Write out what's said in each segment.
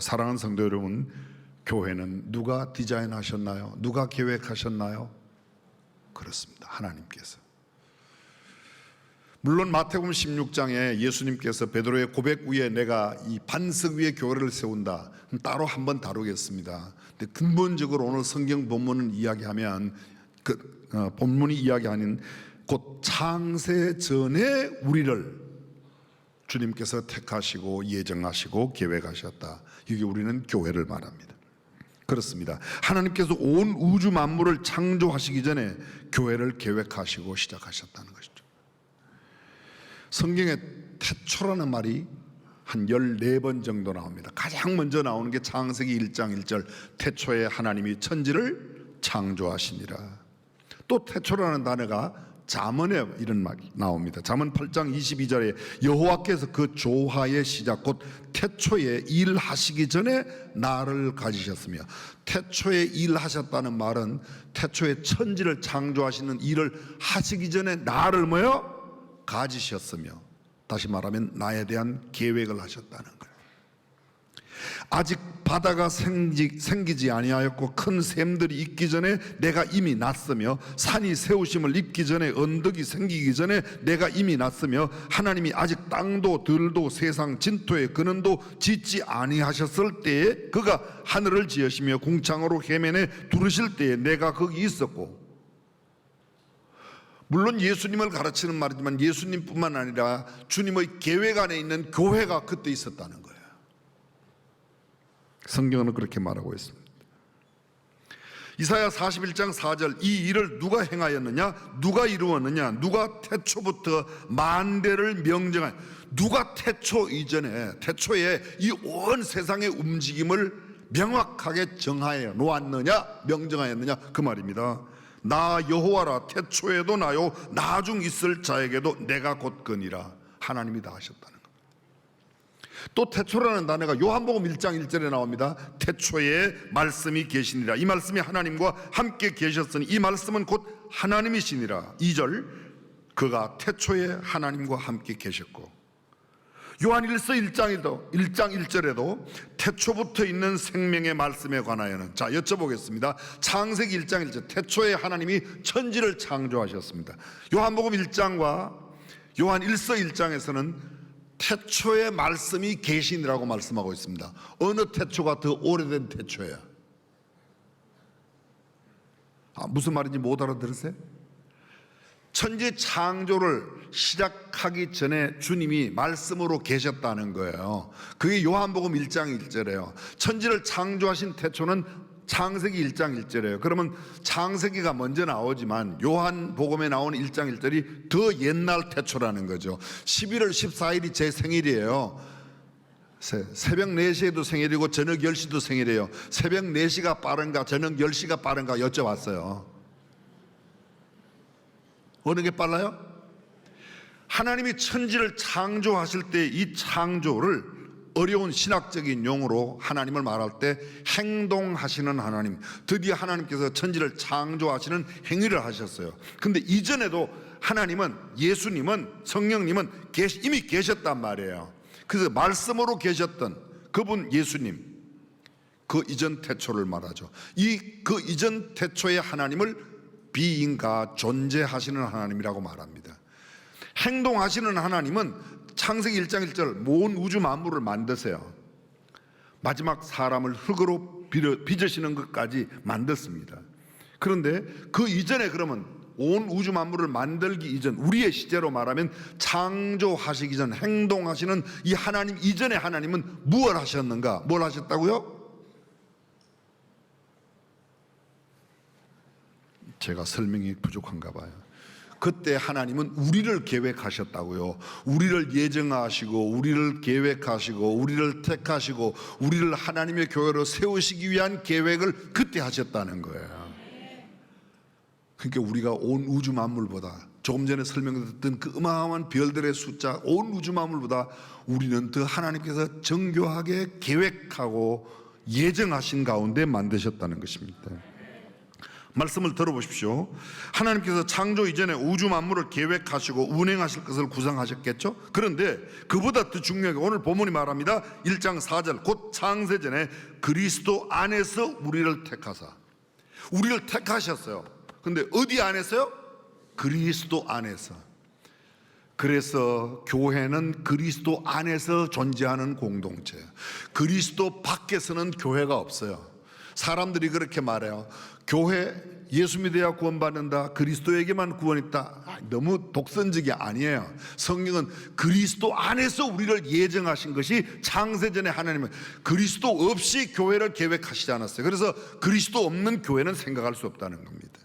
사랑하는 성도 여러분, 교회는 누가 디자인하셨나요? 누가 계획하셨나요? 그렇습니다. 하나님께서. 물론 마태복음 16장에 예수님께서 베드로의 고백 위에 내가 이 반석 위에 교회를 세운다, 따로 한번 다루겠습니다. 근데 근본적으로 오늘 성경 본문을 이야기하면 본문이 이야기하는 곧 창세 전에 우리를 주님께서 택하시고 예정하시고 계획하셨다. 이게 우리는 교회를 말합니다. 그렇습니다. 하나님께서 온 우주 만물을 창조하시기 전에 교회를 계획하시고 시작하셨다는 것이죠. 성경에 태초라는 말이 한 14번 정도 나옵니다. 가장 먼저 나오는 게 창세기 1장 1절, 태초에 하나님이 천지를 창조하시니라. 또 태초라는 단어가 잠언에 이런 말이 나옵니다. 잠언 8장 22절에 여호와께서 그 조화의 시작 곧 태초에 일하시기 전에 나를 가지셨으며, 태초에 일하셨다는 말은 태초에 천지를 창조하시는 일을 하시기 전에 나를 뭐요? 가지셨으며, 다시 말하면 나에 대한 계획을 하셨다는 거예요. 아직 바다가 생기지 아니하였고 큰 샘들이 있기 전에 내가 이미 났으며, 산이 세우심을 입기 전에 언덕이 생기기 전에 내가 이미 났으며, 하나님이 아직 땅도 들도 세상 진토의 근원도 짓지 아니하셨을 때에 그가 하늘을 지으시며 궁창으로 해면에 두르실 때에 내가 거기 있었고. 물론 예수님을 가르치는 말이지만 예수님뿐만 아니라 주님의 계획 안에 있는 교회가 그때 있었다는 거예요. 성경은 그렇게 말하고 있습니다. 이사야 41장 4절, 이 일을 누가 행하였느냐? 누가 이루었느냐? 누가 태초부터 만대를 명정한, 누가 태초 이전에, 태초에 이 온 세상의 움직임을 명확하게 정하여 놓았느냐? 명정하였느냐? 그 말입니다. 나 여호와라, 태초에도 나요 나중 있을 자에게도 내가 곧 거니라. 하나님이 다 하셨다는 겁니다. 또 태초라는 단어가 요한복음 1장 1절에 나옵니다. 태초에 말씀이 계시니라. 이 말씀이 하나님과 함께 계셨으니 이 말씀은 곧 하나님이시니라. 2절, 그가 태초에 하나님과 함께 계셨고, 요한일서 1장 1절에도 태초부터 있는 생명의 말씀에 관하여는, 자 여쭤보겠습니다. 창세기 1장 1절, 태초에 하나님이 천지를 창조하셨습니다. 요한복음 1장과 요한일서 1장에서는 태초에 말씀이 계시니라고 말씀하고 있습니다. 어느 태초가 더 오래된 태초예요? 무슨 말인지 못 알아들으세요? 천지 창조를 시작하기 전에 주님이 말씀으로 계셨다는 거예요. 그게 요한복음 1장 1절이에요. 천지를 창조하신 태초는 창세기 1장 1절이에요. 그러면 창세기가 먼저 나오지만 요한복음에 나오는 1장 1절이 더 옛날 태초라는 거죠. 11월 14일이 제 생일이에요. 새벽 4시에도 생일이고 저녁 10시도 생일이에요. 새벽 4시가 빠른가 저녁 10시가 빠른가 여쭤봤어요. 어느 게 빨라요? 하나님이 천지를 창조하실 때 이 창조를 어려운 신학적인 용어로 하나님을 말할 때 행동하시는 하나님, 드디어 하나님께서 천지를 창조하시는 행위를 하셨어요. 근데 이전에도 하나님은, 예수님은, 성령님은 이미 계셨단 말이에요. 그래서 말씀으로 계셨던 그분 예수님, 그 이전 태초를 말하죠. 그 이전 태초의 하나님을 비인가 존재하시는 하나님이라고 말합니다. 행동하시는 하나님은 창세기 1장 1절 온 우주 만물을 만드세요. 마지막 사람을 흙으로 빚으시는 것까지 만들었습니다. 그런데 그 이전에, 그러면 온 우주 만물을 만들기 이전, 우리의 시제로 말하면 창조하시기 전 행동하시는 이 하나님 이전의 하나님은 무엇을 하셨는가? 뭘 하셨다고요? 제가 설명이 부족한가 봐요. 그때 하나님은 우리를 계획하셨다고요. 우리를 예정하시고 우리를 계획하시고 우리를 택하시고 우리를 하나님의 교회로 세우시기 위한 계획을 그때 하셨다는 거예요. 그러니까 우리가 온 우주 만물보다, 조금 전에 설명드렸던 그 어마어마한 별들의 숫자, 온 우주 만물보다 우리는 더 하나님께서 정교하게 계획하고 예정하신 가운데 만드셨다는 것입니다. 말씀을 들어보십시오. 하나님께서 창조 이전에 우주 만물을 계획하시고 운행하실 것을 구상하셨겠죠. 그런데 그보다 더 중요하게 오늘 본문이 말합니다. 1장 4절 곧 창세전에 그리스도 안에서 우리를 택하사, 우리를 택하셨어요. 근데 어디 안에서요? 그리스도 안에서. 그래서 교회는 그리스도 안에서 존재하는 공동체, 그리스도 밖에서는 교회가 없어요. 사람들이 그렇게 말해요. 교회 예수 믿어야 구원받는다, 그리스도에게만 구원 있다. 너무 독선적이 아니에요. 성경은 그리스도 안에서 우리를 예정하신 것이 창세전에 하나님은 그리스도 없이 교회를 계획하시지 않았어요. 그래서 그리스도 없는 교회는 생각할 수 없다는 겁니다.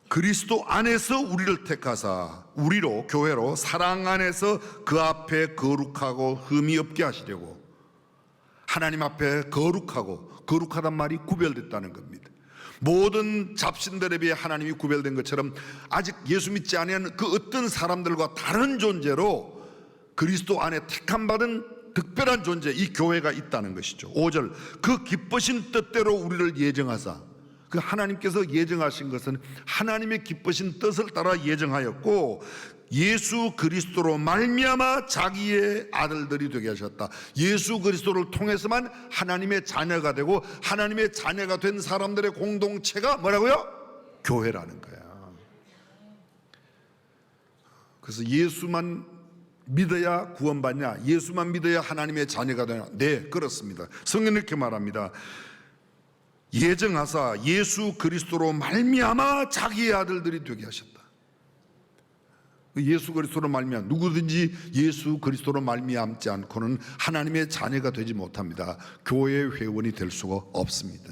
그리스도 안에서 우리를 택하사 우리로, 교회로 사랑 안에서 그 앞에 거룩하고 흠이 없게 하시려고. 하나님 앞에 거룩하고, 거룩하단 말이 구별됐다는 겁니다. 모든 잡신들에 비해 하나님이 구별된 것처럼 아직 예수 믿지 아니하는 그 어떤 사람들과 다른 존재로 그리스도 안에 택함받은 특별한 존재, 이 교회가 있다는 것이죠. 5절 그 기쁘신 뜻대로 우리를 예정하사. 그 하나님께서 예정하신 것은 하나님의 기쁘신 뜻을 따라 예정하였고 예수 그리스도로 말미암아 자기의 아들들이 되게 하셨다. 예수 그리스도를 통해서만 하나님의 자녀가 되고 하나님의 자녀가 된 사람들의 공동체가 뭐라고요? 교회라는 거야. 그래서 예수만 믿어야 구원받냐, 예수만 믿어야 하나님의 자녀가 되냐? 네, 그렇습니다. 성경은 이렇게 말합니다. 예정하사 예수 그리스도로 말미암아 자기의 아들들이 되게 하셨다. 예수 그리스도로 말미암아, 누구든지 예수 그리스도로 말미암지 않고는 하나님의 자녀가 되지 못합니다. 교회의 회원이 될 수가 없습니다.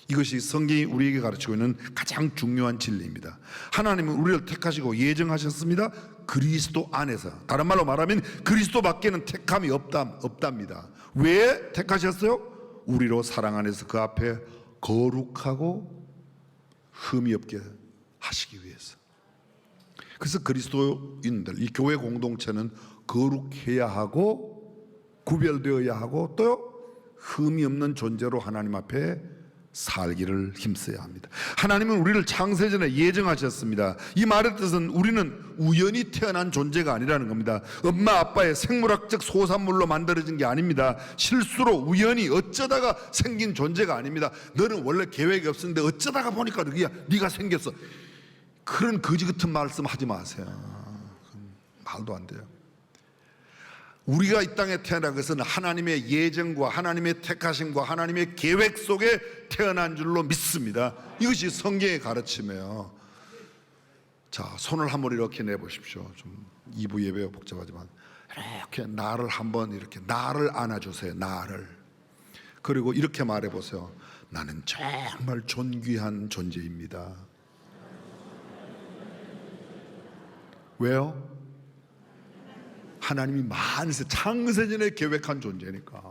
이것이 성경이 우리에게 가르치고 있는 가장 중요한 진리입니다. 하나님은 우리를 택하시고 예정하셨습니다. 그리스도 안에서. 다른 말로 말하면 그리스도 밖에는 택함이 없답니다. 왜 택하셨어요? 우리로 사랑 안에서 그 앞에 거룩하고 흠이 없게 하시기 위해서. 그래서 그리스도인들, 이 교회 공동체는 거룩해야 하고 구별되어야 하고 또 흠이 없는 존재로 하나님 앞에 살기를 힘써야 합니다. 하나님은 우리를 창세전에 예정하셨습니다. 이 말의 뜻은 우리는 우연히 태어난 존재가 아니라는 겁니다. 엄마 아빠의 생물학적 소산물로 만들어진 게 아닙니다. 실수로 우연히 어쩌다가 생긴 존재가 아닙니다. 너는 원래 계획이 없었는데 어쩌다가 보니까 네가 생겼어. 그런 거지 같은 말씀 하지 마세요. 말도 안 돼요. 우리가 이 땅에 태어난 것은 하나님의 예정과 하나님의 택하심과 하나님의 계획 속에 태어난 줄로 믿습니다. 이것이 성경의 가르침이에요. 자, 손을 한번 이렇게 내보십시오. 좀 2부 예배가 복잡하지만 이렇게 나를 한번 이렇게 나를 안아주세요. 나를. 그리고 이렇게 말해보세요. 나는 정말 존귀한 존재입니다. 왜요? 하나님이 만세 창세전에 계획한 존재니까.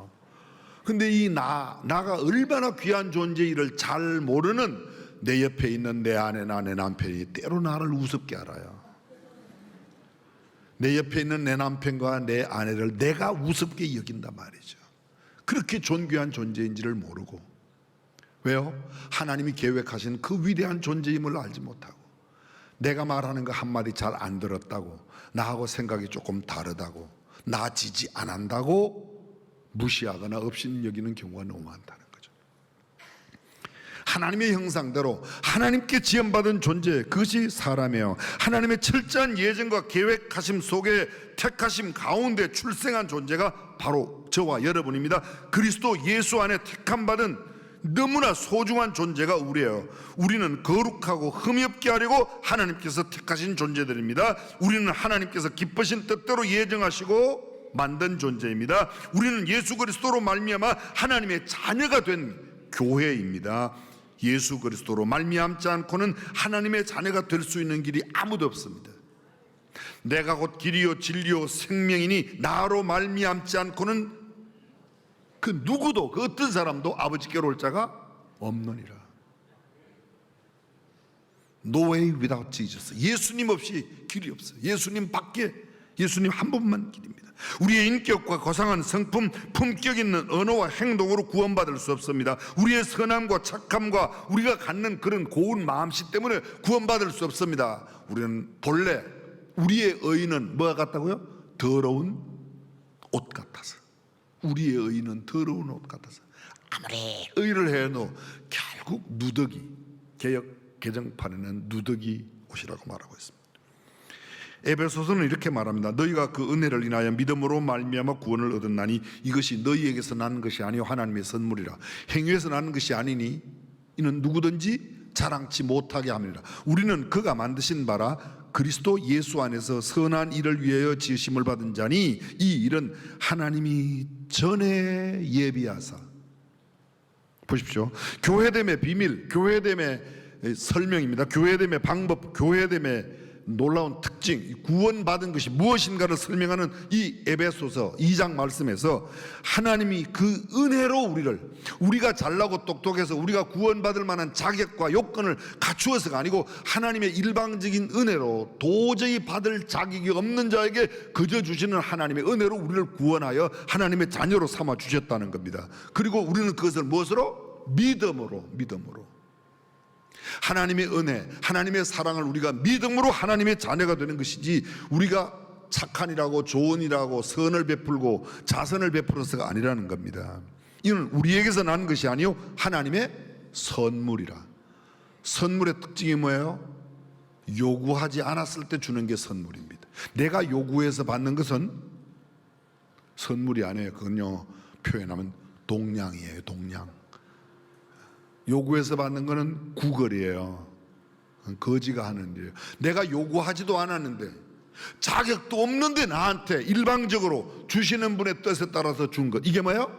근데 이 나가 얼마나 귀한 존재인지를 잘 모르는 내 옆에 있는 내 아내나 내 남편이 때로 나를 우습게 알아요. 내 옆에 있는 내 남편과 내 아내를 내가 우습게 여긴단 말이죠. 그렇게 존귀한 존재인지를 모르고. 왜요? 하나님이 계획하신 그 위대한 존재임을 알지 못하고, 내가 말하는 거 한마디 잘 안 들었다고, 나하고 생각이 조금 다르다고, 나아지지 않는다고 무시하거나 없인 여기는 경우가 너무 많다는 거죠. 하나님의 형상대로 하나님께 지음받은 존재, 그것이 사람이에요. 하나님의 철저한 예정과 계획하심 속에 택하심 가운데 출생한 존재가 바로 저와 여러분입니다. 그리스도 예수 안에 택함받은 너무나 소중한 존재가 우리예요. 우리는 거룩하고 흠이 없게 하려고 하나님께서 택하신 존재들입니다. 우리는 하나님께서 기쁘신 뜻대로 예정하시고 만든 존재입니다. 우리는 예수 그리스도로 말미암아 하나님의 자녀가 된 교회입니다. 예수 그리스도로 말미암지 않고는 하나님의 자녀가 될 수 있는 길이 아무도 없습니다. 내가 곧 길이요 진리요 생명이니 나로 말미암지 않고는 그 누구도, 그 어떤 사람도 아버지께로 올 자가 없느니라. No way without Jesus. 예수님 없이 길이 없어요. 예수님 밖에 예수님 한 분만 길입니다. 우리의 인격과 고상한 성품, 품격 있는 언어와 행동으로 구원받을 수 없습니다. 우리의 선함과 착함과 우리가 갖는 그런 고운 마음씨 때문에 구원받을 수 없습니다. 우리는 본래 우리의 의는 뭐가 같다고요? 더러운 옷 같아서. 우리의 의는 더러운 옷 같아서 아무리 의를 해도 결국 누더기, 개역 개정판에는 누더기 옷이라고 말하고 있습니다. 에베소서는 이렇게 말합니다. 너희가 그 은혜를 인하여 믿음으로 말미암아 구원을 얻었나니 이것이 너희에게서 나는 것이 아니요 하나님의 선물이라. 행위에서 나는 것이 아니니 이는 누구든지 자랑치 못하게 함이라. 우리는 그가 만드신 바라 그리스도 예수 안에서 선한 일을 위하여 지으심을 받은 자니 이 일은 하나님이 전에 예비하사. 보십시오. 교회됨의 비밀, 교회됨의 설명입니다. 교회됨의 방법, 교회됨의 놀라운 특징, 구원받은 것이 무엇인가를 설명하는 이 에베소서 2장 말씀에서 하나님이 그 은혜로 우리가 잘나고 똑똑해서 우리가 구원받을 만한 자격과 요건을 갖추어서가 아니고 하나님의 일방적인 은혜로 도저히 받을 자격이 없는 자에게 거저 주시는 하나님의 은혜로 우리를 구원하여 하나님의 자녀로 삼아 주셨다는 겁니다. 그리고 우리는 그것을 무엇으로? 믿음으로 하나님의 은혜, 하나님의 사랑을 우리가 믿음으로 하나님의 자녀가 되는 것이지 우리가 착한 일하고 좋은 일하고 선을 베풀고 자선을 베풀어서가 아니라는 겁니다. 이는 우리에게서 나는 것이 아니요 하나님의 선물이라. 선물의 특징이 뭐예요? 요구하지 않았을 때 주는 게 선물입니다. 내가 요구해서 받는 것은 선물이 아니에요. 그건요 표현하면 동량이에요. 동량. 요구해서 받는 것은 구걸이에요. 거지가 하는 일이에요. 내가 요구하지도 않았는데 자격도 없는데 나한테 일방적으로 주시는 분의 뜻에 따라서 준 것, 이게 뭐예요?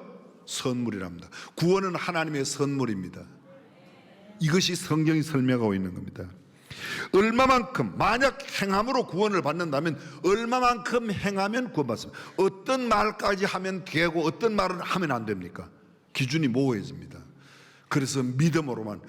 선물이랍니다. 구원은 하나님의 선물입니다. 이것이 성경이 설명하고 있는 겁니다. 얼마만큼, 만약 행함으로 구원을 받는다면 얼마만큼 행하면 구원받습니다. 어떤 말까지 하면 되고 어떤 말을 하면 안 됩니까? 기준이 모호해집니다. 그래서 믿음으로만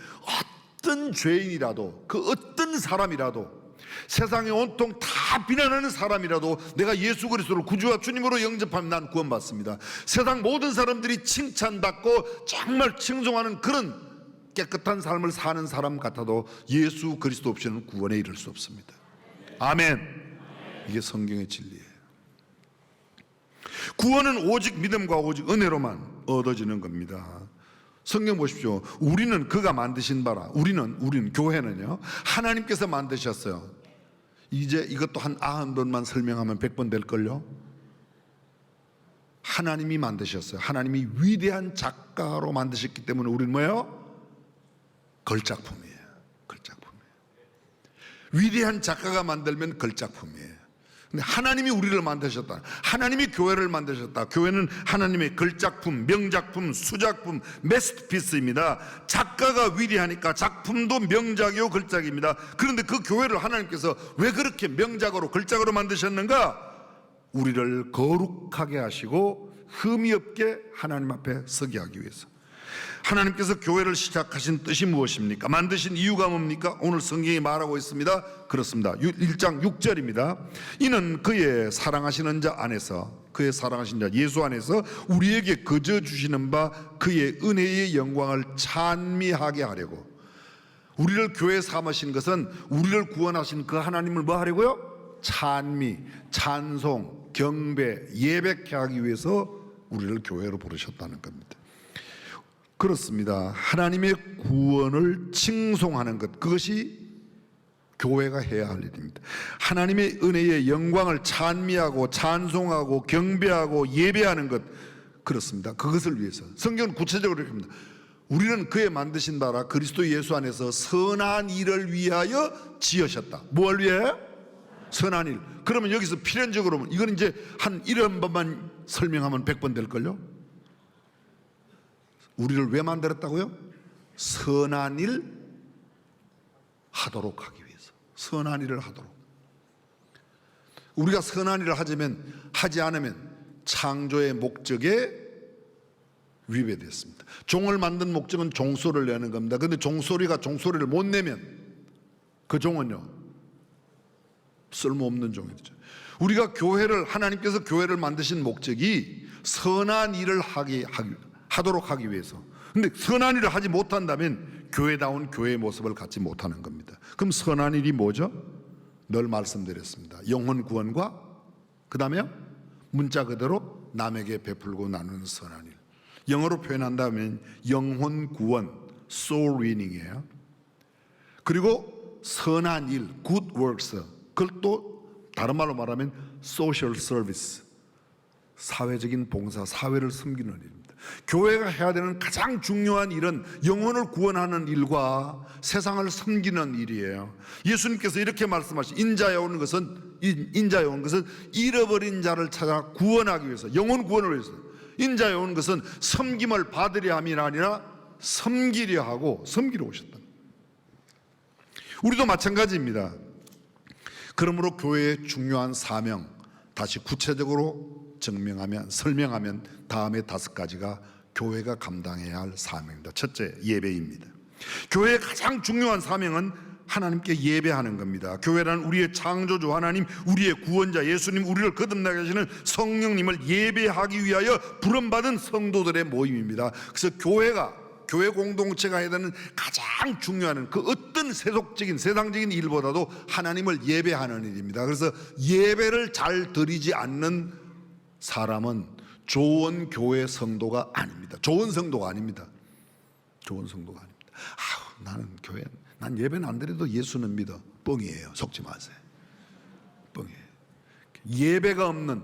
어떤 죄인이라도 그 어떤 사람이라도 세상에 온통 다 비난하는 사람이라도 내가 예수 그리스도를 구주와 주님으로 영접하면 난 구원받습니다. 세상 모든 사람들이 칭찬받고 정말 칭송하는 그런 깨끗한 삶을 사는 사람 같아도 예수 그리스도 없이는 구원에 이를 수 없습니다. 아멘. 이게 성경의 진리예요. 구원은 오직 믿음과 오직 은혜로만 얻어지는 겁니다. 성경 보십시오. 우리는 그가 만드신 바라. 우리는 교회는요 하나님께서 만드셨어요. 이제 이것도 한 90번만 설명하면 100번 될걸요. 하나님이 만드셨어요. 하나님이 위대한 작가로 만드셨기 때문에 우리는 뭐예요? 걸작품이에요. 위대한 작가가 만들면 걸작품이에요. 근데 하나님이 우리를 만드셨다. 하나님이 교회를 만드셨다. 교회는 하나님의 걸작품, 명작품, 수작품, 메스터피스입니다. 작가가 위대하니까 작품도 명작이요 걸작입니다. 그런데 그 교회를 하나님께서 왜 그렇게 명작으로 걸작으로 만드셨는가? 우리를 거룩하게 하시고 흠이 없게 하나님 앞에 서게 하기 위해서. 하나님께서 교회를 시작하신 뜻이 무엇입니까? 만드신 이유가 뭡니까? 오늘 성경이 말하고 있습니다. 그렇습니다. 1장 6절입니다. 이는 그의 사랑하시는 자 안에서, 그의 사랑하신 자 예수 안에서 우리에게 거저 주시는 바 그의 은혜의 영광을 찬미하게 하려고. 우리를 교회 삼으신 것은 우리를 구원하신 그 하나님을 뭐 하려고요? 찬미, 찬송, 경배, 예배케 하기 위해서 우리를 교회로 부르셨다는 겁니다. 그렇습니다. 하나님의 구원을 칭송하는 것, 그것이 교회가 해야 할 일입니다. 하나님의 은혜의 영광을 찬미하고 찬송하고 경배하고 예배하는 것, 그렇습니다. 그것을 위해서 성경은 구체적으로 이렇게 합니다. 우리는 그의 만드신 바라 그리스도 예수 안에서 선한 일을 위하여 지으셨다. 뭘 위해? 선한 일. 그러면 여기서 필연적으로 이건 이제 한 1번만 설명하면 100번 될걸요. 우리를 왜 만들었다고요? 선한 일 하도록 하기 위해서. 선한 일을 하도록. 우리가 선한 일을 하지 않으면 창조의 목적에 위배됐습니다. 종을 만든 목적은 종소리를 내는 겁니다. 그런데 종소리를 못 내면 그 종은요 쓸모없는 종이 되죠. 우리가 하나님께서 교회를 만드신 목적이 선한 일을 하도록 하기 위해서. 근데 선한 일을 하지 못한다면 교회다운 교회의 모습을 갖지 못하는 겁니다. 그럼 선한 일이 뭐죠? 늘 말씀드렸습니다. 영혼 구원과 그 다음에 문자 그대로 남에게 베풀고 나누는 선한 일. 영어로 표현한다면 영혼 구원, soul winning이에요. 그리고 선한 일, good works. 그걸 또 다른 말로 말하면 social service, 사회적인 봉사, 사회를 섬기는 일입니다. 교회가 해야 되는 가장 중요한 일은 영혼을 구원하는 일과 세상을 섬기는 일이에요. 예수님께서 이렇게 말씀하신 인자에 온 것은 잃어버린 자를 찾아 구원하기 위해서, 영혼 구원을 위해서. 인자에 온 것은 섬김을 받으려 함이 아니라 섬기려 하고 섬기러 오셨다. 우리도 마찬가지입니다. 그러므로 교회의 중요한 사명 다시 구체적으로 설명하면 다음에 5가지가 교회가 감당해야 할 사명입니다. 첫째, 예배입니다. 교회의 가장 중요한 사명은 하나님께 예배하는 겁니다. 교회란 우리의 창조주 하나님, 우리의 구원자 예수님, 우리를 거듭나게 하시는 성령님을 예배하기 위하여 부름받은 성도들의 모임입니다. 그래서 교회 공동체가 해야 되는 가장 중요한 그 어떤 세상적인 일보다도 하나님을 예배하는 일입니다. 그래서 예배를 잘 드리지 않는 사람은 좋은 교회 성도가 아닙니다. 좋은 성도가 아닙니다. 난 예배는 안 드려도 예수는 믿어. 뻥이에요. 속지 마세요. 뻥이에요. 예배가 없는,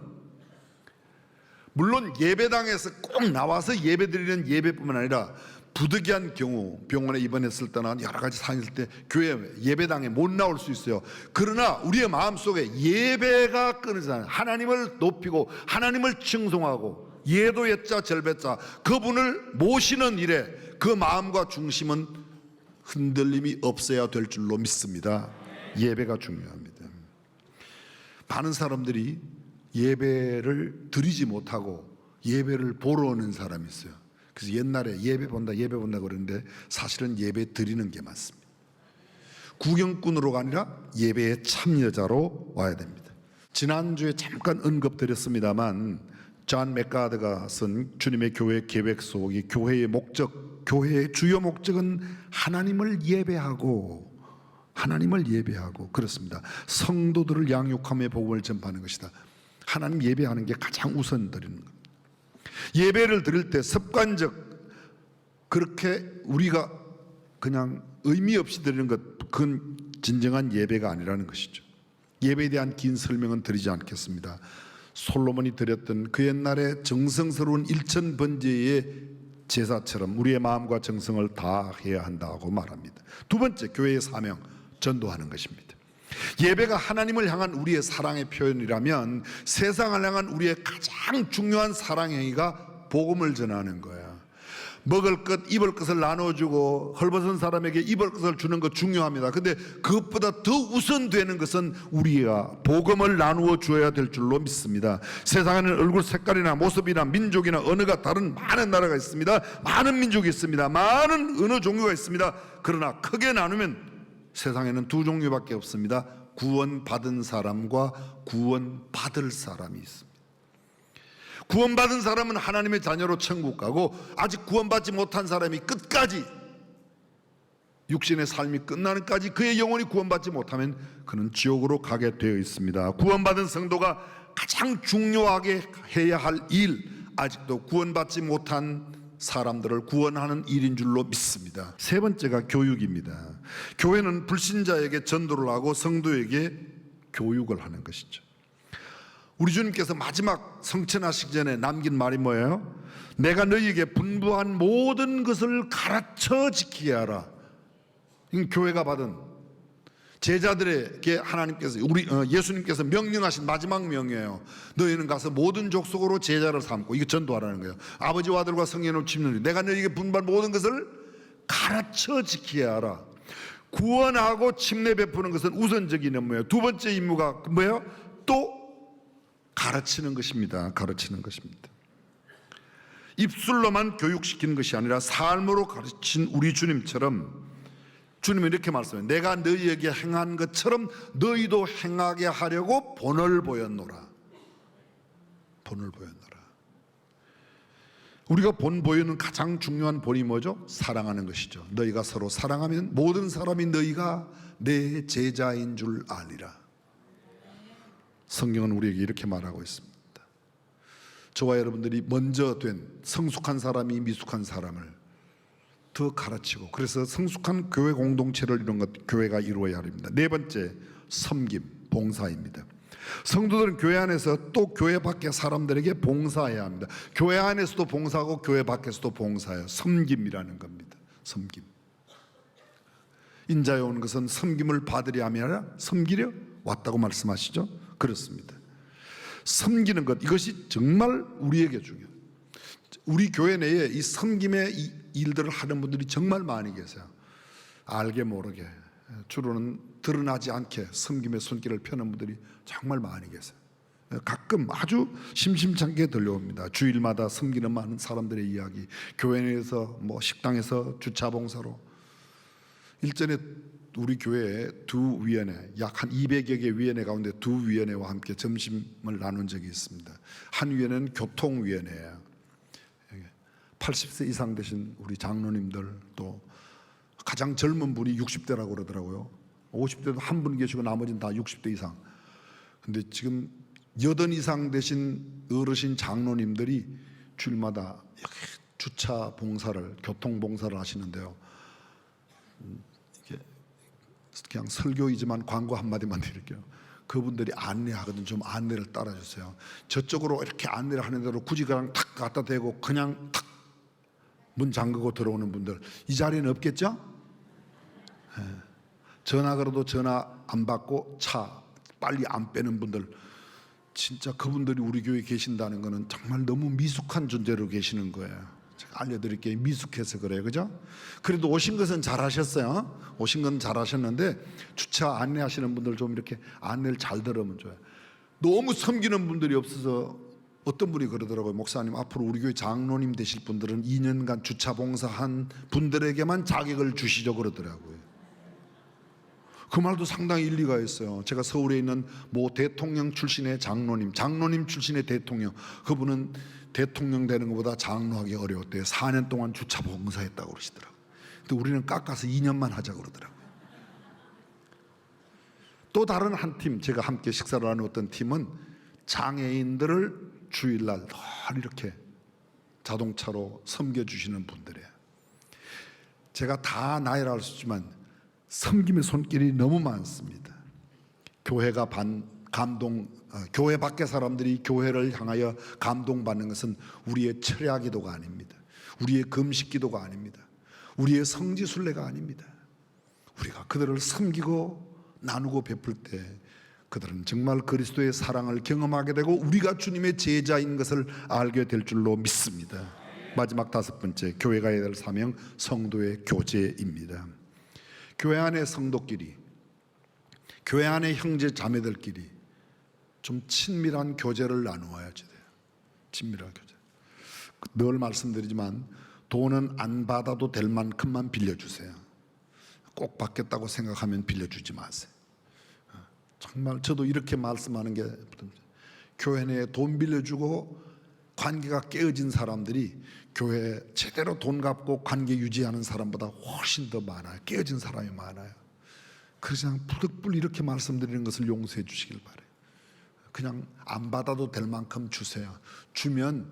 물론 예배당에서 꼭 나와서 예배 드리는 예배뿐만 아니라 부득이한 경우 병원에 입원했을 때나 여러 가지 상황일 때 교회 예배당에 못 나올 수 있어요. 그러나 우리의 마음속에 예배가 끊이잖아요. 하나님을 높이고 하나님을 칭송하고 예도 예자 절배자 그분을 모시는 일에 그 마음과 중심은 흔들림이 없어야 될 줄로 믿습니다. 예배가 중요합니다. 많은 사람들이 예배를 드리지 못하고 예배를 보러 오는 사람이 있어요. 그래서 옛날에 예배 본다 그러는데 사실은 예배 드리는 게 맞습니다. 구경꾼으로가 아니라 예배의 참여자로 와야 됩니다. 지난주에 잠깐 언급드렸습니다만 존 맥가드가 쓴 주님의 교회 계획 속이 교회의 주요 목적은 하나님을 예배하고 그렇습니다. 성도들을 양육하며 복음을 전파하는 것이다. 하나님 예배하는 게 가장 우선 드리는 겁니다. 예배를 드릴 때 습관적 그렇게 우리가 그냥 의미 없이 드리는 것, 그건 진정한 예배가 아니라는 것이죠. 예배에 대한 긴 설명은 드리지 않겠습니다. 솔로몬이 드렸던 그 옛날에 정성스러운 일천번제의 제사처럼 우리의 마음과 정성을 다해야 한다고 말합니다. 두 번째, 교회의 사명, 전도하는 것입니다. 예배가 하나님을 향한 우리의 사랑의 표현이라면 세상을 향한 우리의 가장 중요한 사랑 행위가 복음을 전하는 거야. 먹을 것, 입을 것을 나눠주고 헐벗은 사람에게 입을 것을 주는 것 중요합니다. 근데 그것보다 더 우선되는 것은 우리가 복음을 나누어 주어야 될 줄로 믿습니다. 세상에는 얼굴 색깔이나 모습이나 민족이나 언어가 다른 많은 나라가 있습니다. 많은 민족이 있습니다. 많은 언어 종류가 있습니다. 그러나 크게 나누면 세상에는 두 종류밖에 없습니다. 구원받은 사람과 구원받을 사람이 있습니다. 구원받은 사람은 하나님의 자녀로 천국 가고, 아직 구원받지 못한 사람이 끝까지 육신의 삶이 끝나는까지 그의 영혼이 구원받지 못하면 그는 지옥으로 가게 되어 있습니다. 구원받은 성도가 가장 중요하게 해야 할 일, 아직도 구원받지 못한 사람들을 구원하는 일인 줄로 믿습니다. 세 번째가 교육입니다. 교회는 불신자에게 전도를 하고 성도에게 교육을 하는 것이죠. 우리 주님께서 마지막 성천하시기 전에 남긴 말이 뭐예요? 내가 너희에게 분부한 모든 것을 가르쳐 지키게 하라. 교회가 받은 제자들에게 하나님께서 예수님께서 명령하신 마지막 명이에요. 너희는 가서 모든 족속으로 제자를 삼고, 이거 전도하라는 거예요. 아버지와 아들과 성령으로 침노하라. 내가 너희에게 분부한 모든 것을 가르쳐 지키게 하라. 구원하고 침례 베푸는 것은 우선적인 임무예요. 두 번째 임무가 뭐예요? 또 가르치는 것입니다. 가르치는 것입니다. 입술로만 교육시키는 것이 아니라 삶으로 가르친 우리 주님처럼 주님은 이렇게 말씀해요. 내가 너희에게 행한 것처럼 너희도 행하게 하려고 본을 보였노라. 본을 보였노라. 우리가 본 보이는 가장 중요한 본이 뭐죠? 사랑하는 것이죠. 너희가 서로 사랑하면 모든 사람이 너희가 내 제자인 줄 아리라. 성경은 우리에게 이렇게 말하고 있습니다. 저와 여러분들이 먼저 된 성숙한 사람이 미숙한 사람을 더 가르치고, 그래서 성숙한 교회 공동체를 이룬 것, 교회가 이루어야 합니다. 네 번째, 섬김, 봉사입니다. 성도들은 교회 안에서 또 교회 밖의 사람들에게 봉사해야 합니다. 교회 안에서도 봉사하고 교회 밖에서도 봉사해요. 섬김이라는 겁니다. 섬김. 인자에 온 것은 섬김을 받으려 함이 아니라 섬기려 왔다고 말씀하시죠? 그렇습니다. 섬기는 것, 이것이 정말 우리에게 중요해요. 우리 교회 내에 이 섬김의 일들을 하는 분들이 정말 많이 계세요. 알게 모르게, 주로는 드러나지 않게 섬김의 손길을 펴는 분들이 정말 많이 계세요. 가끔 아주 심심찮게 들려옵니다. 주일마다 섬기는 많은 사람들의 이야기, 교회 내에서 식당에서 주차 봉사로. 일전에 우리 교회에 두 위원회, 약 한 200여 개 위원회 가운데 두 위원회와 함께 점심을 나눈 적이 있습니다. 한 위원회는 교통위원회예요. 80세 이상 되신 우리 장로님들, 또 가장 젊은 분이 60대라고 그러더라고요. 50대도 한 분 계시고 나머지는 다 60대 이상. 근데 지금 80 이상 되신 어르신 장로님들이 주일마다 주차 봉사를, 교통 봉사를 하시는데요. 그냥 설교이지만 광고 한마디만 드릴게요. 그분들이 안내하거든. 좀 안내를 따라주세요. 저쪽으로 이렇게 안내를 하는 대로 굳이 그냥 탁 갖다 대고 그냥 탁 문 잠그고 들어오는 분들, 이 자리는 없겠죠? 네. 전화 걸어도 전화 안 받고 차 빨리 안 빼는 분들, 진짜 그분들이 우리 교회에 계신다는 것은 정말 너무 미숙한 존재로 계시는 거예요. 제가 알려드릴게요. 미숙해서 그래요. 그죠? 그래도 오신 것은 잘하셨어요. 오신 건 잘하셨는데 주차 안내하시는 분들 좀 이렇게 안내를 잘 들으면 좋아요. 너무 섬기는 분들이 없어서 어떤 분이 그러더라고요. 목사님, 앞으로 우리 교회 장로님 되실 분들은 2년간 주차 봉사한 분들에게만 자격을 주시죠 그러더라고요. 그 말도 상당히 일리가 있어요. 제가 서울에 있는 모 대통령 출신의 장로님 출신의 대통령, 그분은 대통령 되는 것보다 장로하기 어려웠대요. 4년 동안 주차 봉사했다고 그러시더라고요. 근데 우리는 깎아서 2년만 하자고 그러더라고요. 또 다른 한 팀, 제가 함께 식사를 하는 어떤 팀은 장애인들을 주일날 늘 이렇게 자동차로 섬겨주시는 분들이에요. 제가 다 나이를 알 수 있지만 섬김의 손길이 너무 많습니다. 교회가 교회 밖의 사람들이 교회를 향하여 감동받는 것은 우리의 철야 기도가 아닙니다. 우리의 금식 기도가 아닙니다. 우리의 성지순례가 아닙니다. 우리가 그들을 섬기고 나누고 베풀 때 그들은 정말 그리스도의 사랑을 경험하게 되고 우리가 주님의 제자인 것을 알게 될 줄로 믿습니다. 마지막 다섯 번째, 교회가 해야 될 사명, 성도의 교제입니다. 교회 안의 성도끼리, 교회 안의 형제 자매들끼리 좀 친밀한 교제를 나누어야지 돼요. 친밀한 교제. 늘 말씀드리지만 돈은 안 받아도 될 만큼만 빌려주세요. 꼭 받겠다고 생각하면 빌려주지 마세요. 정말 저도 이렇게 말씀하는 게, 교회 내에 돈 빌려주고 관계가 깨어진 사람들이 교회에 제대로 돈 갚고 관계 유지하는 사람보다 훨씬 더 많아요. 깨어진 사람이 많아요. 그래서 그냥 부득불 이렇게 말씀드리는 것을 용서해 주시길 바라요. 그냥 안 받아도 될 만큼 주세요. 주면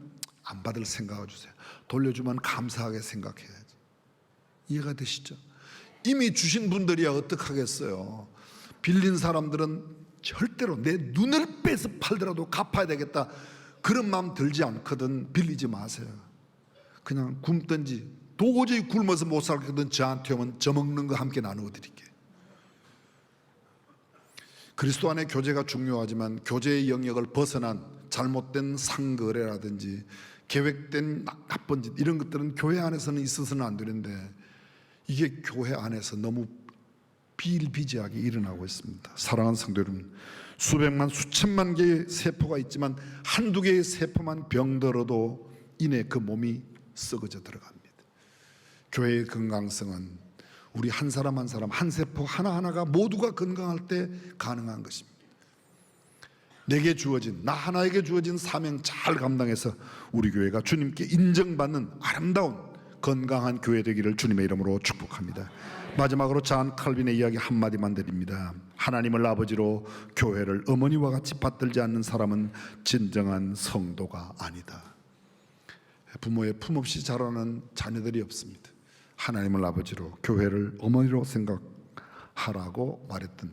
안 받을 생각을 주세요. 돌려주면 감사하게 생각해야지. 이해가 되시죠? 이미 주신 분들이야 어떡하겠어요. 빌린 사람들은 절대로 내 눈을 빼서 팔더라도 갚아야 되겠다 그런 마음 들지 않거든. 빌리지 마세요. 그냥 굶든지 도저히 굶어서 못 살거든 저한테 오면 저 먹는 거 함께 나누어 드릴게요. 그리스도 안의 교제가 중요하지만 교제의 영역을 벗어난 잘못된 상거래라든지 계획된 나쁜 짓, 이런 것들은 교회 안에서는 있어서는 안 되는데 이게 교회 안에서 너무 비일비재하게 일어나고 있습니다. 사랑하는 성도 여러분, 수백만 수천만 개의 세포가 있지만 한두 개의 세포만 병들어도 이내 그 몸이 썩어져 들어갑니다. 교회의 건강성은 우리 한 사람 한 사람, 한 세포 하나하나가 모두가 건강할 때 가능한 것입니다. 내게 주어진, 나 하나에게 주어진 사명 잘 감당해서 우리 교회가 주님께 인정받는 아름다운 건강한 교회 되기를 주님의 이름으로 축복합니다. 마지막으로 잔 칼빈의 이야기 한마디만 드립니다. 하나님을 아버지로 교회를 어머니와 같이 받들지 않는 사람은 진정한 성도가 아니다. 부모의 품 없이 자라는 자녀들이 없습니다. 하나님을 아버지로 교회를 어머니로 생각하라고 말했던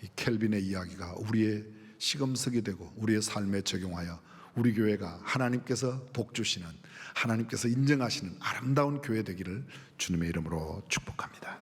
이 켈빈의 이야기가 우리의 시금석이 되고 우리의 삶에 적용하여 우리 교회가 하나님께서 복 주시는, 하나님께서 인정하시는 아름다운 교회 되기를 주님의 이름으로 축복합니다.